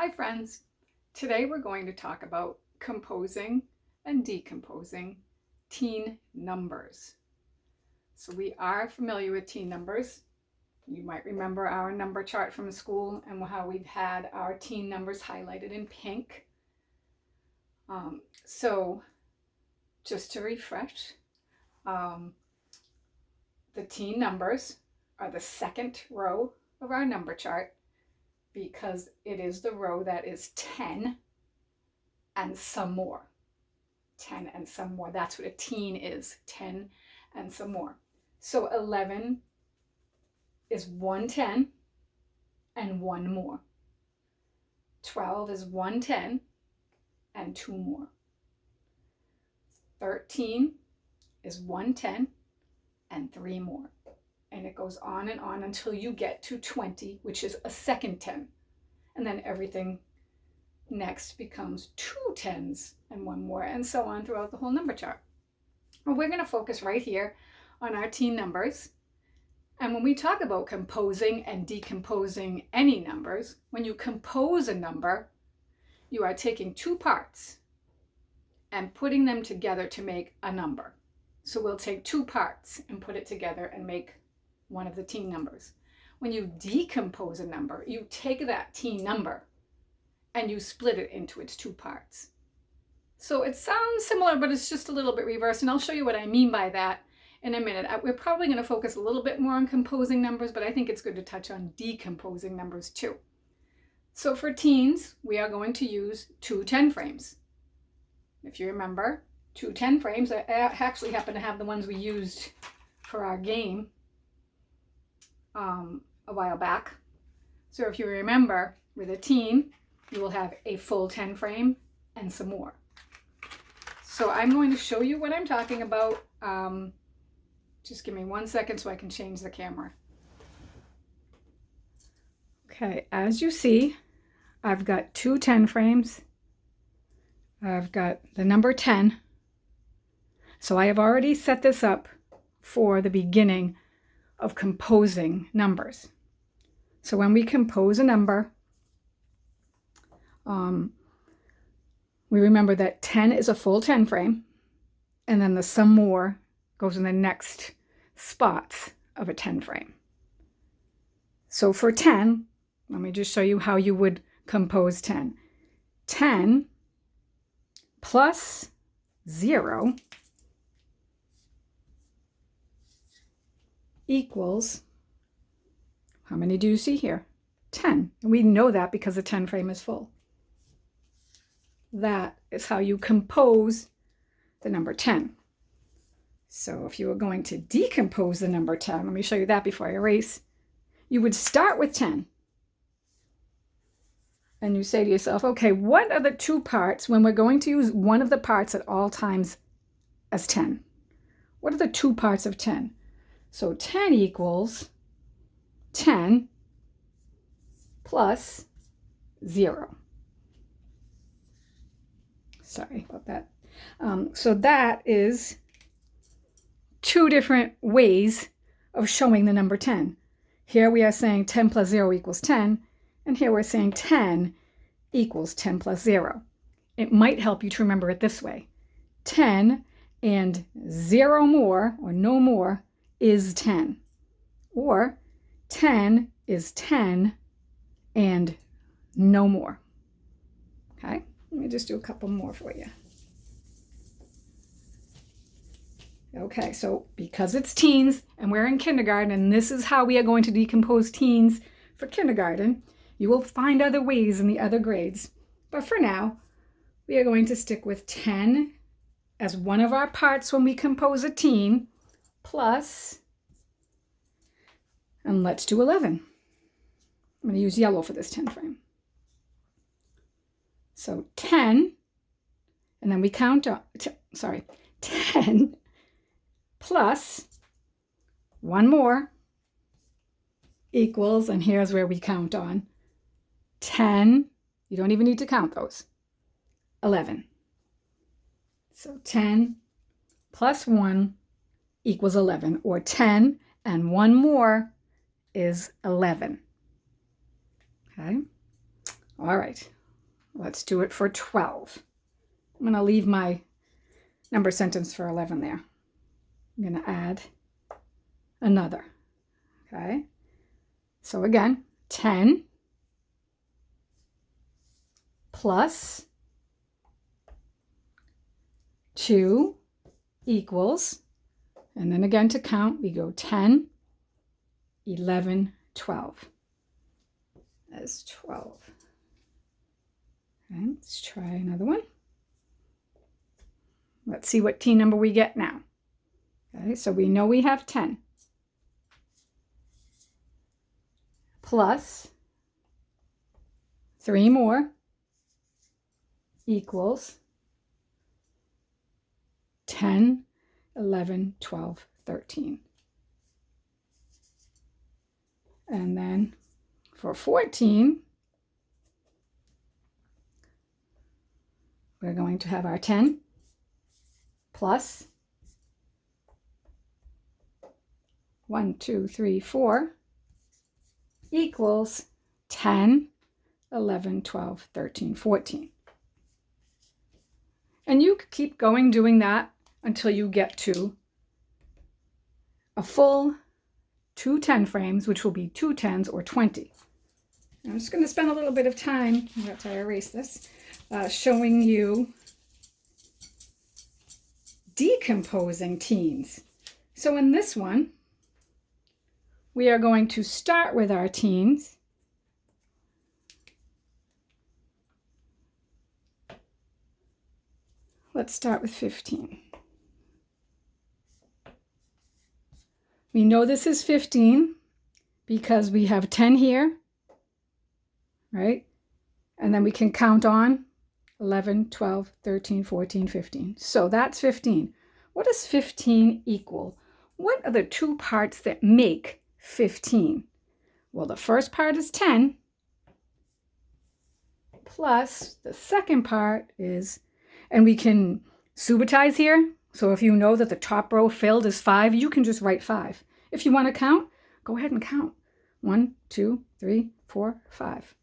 Hi friends, today we're going to talk about composing and decomposing teen numbers. So we are familiar with teen numbers. You might remember our number chart from school and how we've had our teen numbers highlighted in pink. So just to refresh, the teen numbers are the second row of our number chart, because it is the row that is 10 and some more. 10 and some more. That's what a teen is, 10 and some more. So 11 is 110 and one more. 12 is 110 and two more. 13 is 110 and three more. And it goes on and on until you get to 20, which is a second 10. And then everything next becomes two tens and one more, and so on throughout the whole number chart. Well, we're going to focus right here on our teen numbers. And when we talk about composing and decomposing any numbers, when you compose a number, you are taking two parts and putting them together to make a number. So we'll take two parts and put it together and make one of the teen numbers. When you decompose a number, you take that teen number and you split it into its two parts. So it sounds similar, but it's just a little bit reversed, and I'll show you what I mean by that in a minute. We're probably going to focus a little bit more on composing numbers, but I think it's good to touch on decomposing numbers too. So for teens, we are going to use two 10 frames. If you remember, two 10 frames, I actually happen to have the ones we used for our game a while back. So if you remember, with a teen, you will have a full 10 frame and some more. So I'm going to show you what I'm talking about. Just give me 1 second so I can change the camera. Okay, as you see, I've got two 10 frames. I've got the number 10. So I have already set this up for the beginning of composing numbers. So when we compose a number, we remember that 10 is a full 10 frame, and then the some more goes in the next spots of a 10 frame. So for 10, let me just show you how you would compose 10. 10 plus 0 equals, how many do you see here? 10. And we know that because the 10 frame is full. That is how you compose the number 10. So if you were going to decompose the number 10, let me show you that before I erase. You would start with 10. And you say to yourself, okay, what are the two parts when we're going to use one of the parts at all times as 10? What are the two parts of 10? So 10 equals 10 plus 0. Sorry about that. So that is two different ways of showing the number 10. Here we are saying 10 plus 0 equals 10, and here we're saying 10 equals 10 plus 0. It might help you to remember it this way. 10 and 0 more, or no more, is 10. Or 10 is 10 and no more. Okay, let me just do a couple more for you. Okay, so because it's teens and we're in kindergarten, and this is how we are going to decompose teens for kindergarten, you will find other ways in the other grades. But for now, we are going to stick with 10 as one of our parts when we compose a teen, plus, and let's do 11. I'm going to use yellow for this 10 frame. So 10, and then we count on, 10 plus one more equals, and here's where we count on, 10, you don't even need to count those, 11. So 10 plus 1 equals 11, or 10 and one more is 11. Okay, all right, Let's do it for 12. I'm going to leave my number sentence for 11 there. I'm going to add another. Okay. So again, 10 plus 2 equals, and then again to count, we go 10, 11, 12. That's 12. Okay, let's try another one. Let's see what teen number we get now. Okay, so we know we have 10 plus 3 more equals 10, 11, 12, 13. And then for 14, we're going to have our 10 plus 1, 2, 3, 4 equals 10, 11, 12, 13, 14. And you keep going doing that until you get to a full 2 10 frames, which will be 2 10s or 20. I'm just going to spend a little bit of time, after I erase this, showing you decomposing teens. So in this one, we are going to start with our teens. Let's start with 15. We know this is 15 because we have 10 here, right? And then we can count on 11, 12, 13, 14, 15. So that's 15. What does 15 equal? What are the 2 parts that make 15? Well, the first part is 10, plus the second part is, and we can subitize here. So if you know that the top row filled is 5, you can just write 5. If you want to count, go ahead and count. 1, 2, 3, 4, 5.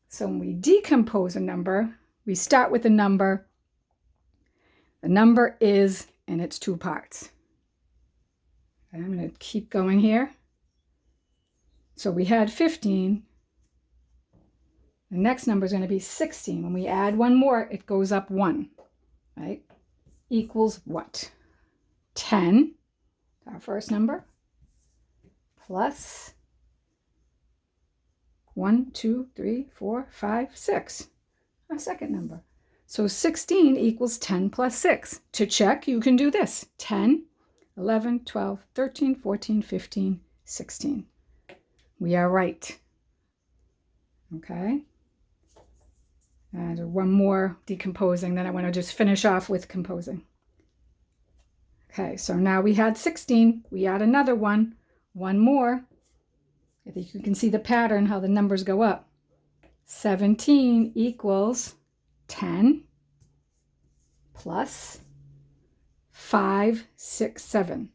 So when we decompose a number, we start with a number. The number is in its 2 parts. And I'm going to keep going here. So we had 15. The next number is going to be 16. When we add one more, it goes up 1, right? Equals what? 10, our first number, plus 1, 2, 3, 4, 5, 6, our second number. So 16 equals 10 plus 6. To check, you can do this. 10, 11, 12, 13, 14, 15, 16. We are right. Okay. And one more decomposing, then I want to just finish off with composing. Okay, so now we had 16. We add another one more. I think you can see the pattern, how the numbers go up. 17 equals 10 plus 5, 6, 7.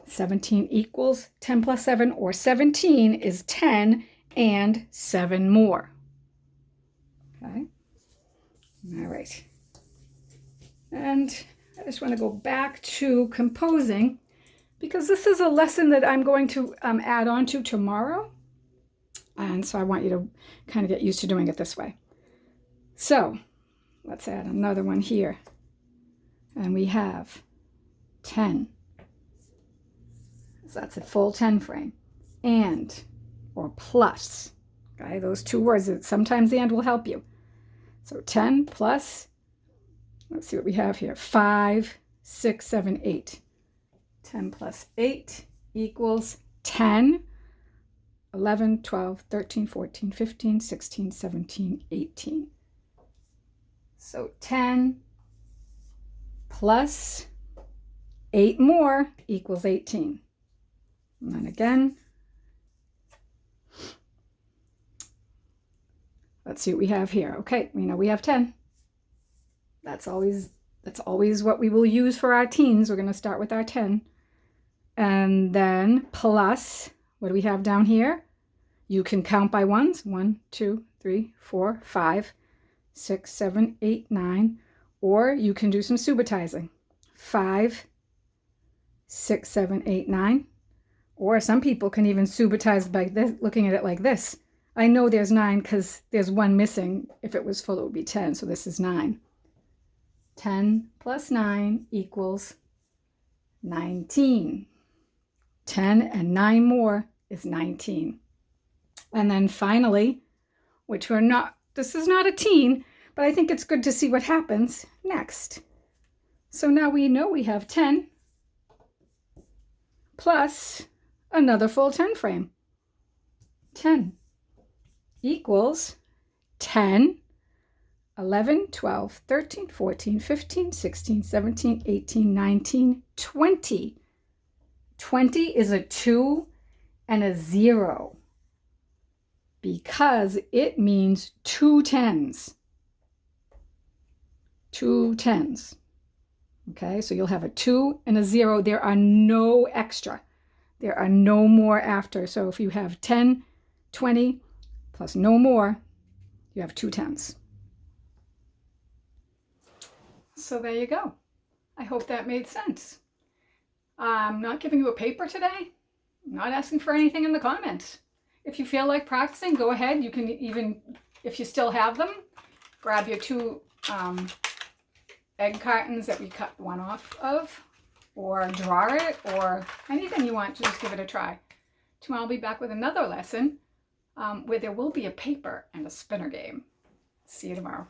17 equals 10 plus 7, or 17 is 10 and 7 more. Okay. All right. And I just want to go back to composing because this is a lesson that I'm going to add on to tomorrow. And so I want you to kind of get used to doing it this way. So let's add another one here. And we have 10. So that's a full 10 frame. And, or plus. Okay, those 2 words, sometimes the and will help you. So 10 plus, let's see what we have here, 5, 6, 7, 8. 10 plus 8 equals 10, 11, 12, 13, 14, 15, 16, 17, 18. So 10 plus 8 more equals 18. And then again, let's see what we have here. Okay, we know we have 10. That's always what we will use for our teens. We're going to start with our 10. And then plus, what do we have down here? You can count by ones. 1, 2, 3, 4, 5, 6, 7, 8, 9. Or you can do some subitizing. 5, 6, 7, 8, 9. Or some people can even subitize by this, looking at it like this. I know there's 9 because there's 1 missing. If it was full, it would be 10. So this is 9. 10 plus 9 equals 19. 10 and 9 more is 19. And then finally, which we're not, this is not a teen, but I think it's good to see what happens next. So now we know we have 10 plus another full 10 frame. 10 equals 10, 11, 12, 13, 14, 15, 16, 17, 18, 19, 20. 20 is a 2 and a 0 because it means 2 10s. 2 10s. Okay, so you'll have a 2 and a 0. There are no extra. There are no more after. So if you have 10, 20, plus no more, you have 2 10s. So there you go. I hope that made sense. I'm not giving you a paper today. I'm not asking for anything in the comments. If you feel like practicing, go ahead. You can even, if you still have them, grab your 2 egg cartons that we cut one off of, or draw it, or anything you want to just give it a try. Tomorrow I'll be back with another lesson where there will be a paper and a spinner game. See you tomorrow.